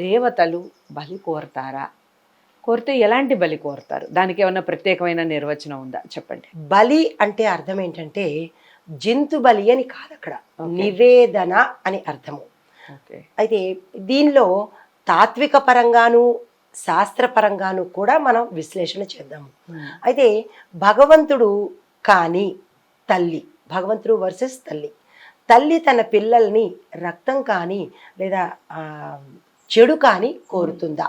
దేవతలు బలి కోరతారా? కోరితే ఎలాంటి బలి కోరతారు? దానికి ఏమన్నా ప్రత్యేకమైన నిర్వచనం ఉందా? చెప్పండి. బలి అంటే అర్థం ఏంటంటే జంతు బలి అని కాదు, అక్కడ Okay. నివేదన అని అర్థము. ఓకే. అయితే దీనిలో తాత్విక పరంగాను శాస్త్రపరంగాను కూడా మనం విశ్లేషణ చేద్దాము. అయితే భగవంతుడు కానీ తల్లి, భగవంతుడు వర్సెస్ తల్లి, తల్లి తన పిల్లల్ని రక్తం కానీ లేదా చెడు కానీ కోరుతుందా?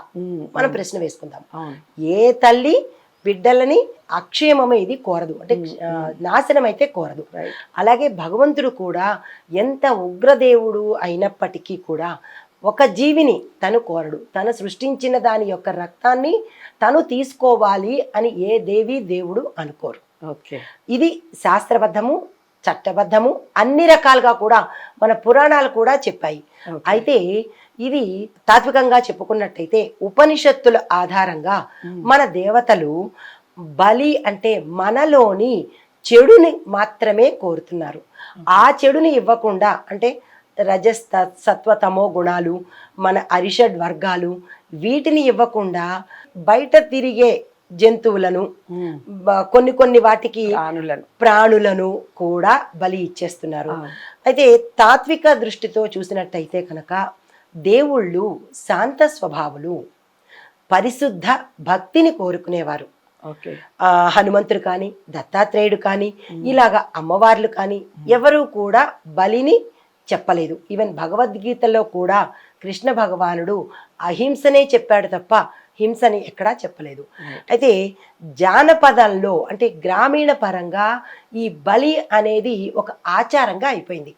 మనం ప్రశ్న వేసుకుందాం. అవును. ఏ తల్లి బిడ్డలని అక్షేమమే ఇది కోరదు, అంటే నాశనం అయితే కోరదు. రైట్. అలాగే భగవంతుడు కూడా ఎంత ఉగ్రదేవుడు అయినప్పటికీ కూడా ఒక జీవిని తను కోరడు. తను సృష్టించిన దాని యొక్క రక్తాన్ని తను తీసుకోవాలి అని ఏ దేవి దేవుడు అనుకోరు. ఓకే. ఇది శాస్త్రబద్ధము, చట్టబద్ధము, అన్ని రకాలుగా కూడా మన పురాణాలు కూడా చెప్పాయి. Okay. అయితే ఇది తాత్వికంగా చెప్పుకున్నట్టయితే ఉపనిషత్తుల ఆధారంగా మన దేవతలు బలి అంటే మనలోని చెడుని మాత్రమే కోరుతున్నారు. ఆ చెడుని ఇవ్వకుండా, అంటే రజస్ సత్వతమో గుణాలు, మన అరిషడ్ వర్గాలు, వీటిని ఇవ్వకుండా బయట తిరిగే జంతువులను, కొన్ని కొన్ని వాటికి ప్రాణులను కూడా బలి ఇచ్చేస్తున్నారు. అయితే తాత్విక దృష్టితో చూసినట్టయితే కనుక దేవుళ్ళు శాంత స్వభావులు, పరిశుద్ధ భక్తిని కోరుకునేవారు. ఓకే. హనుమంతుడు కానీ దత్తాత్రేయుడు కానీ ఇలాగా అమ్మవార్లు కానీ ఎవరు కూడా బలిని చెప్పలేదు. ఈవెన్ భగవద్గీతలో కూడా కృష్ణ భగవానుడు అహింసనే చెప్పాడు తప్ప హింసని ఎక్కడా చెప్పలేదు. అయితే జానపదంలో అంటే గ్రామీణ పరంగా ఈ బలి అనేది ఒక ఆచారంగా అయిపోయింది.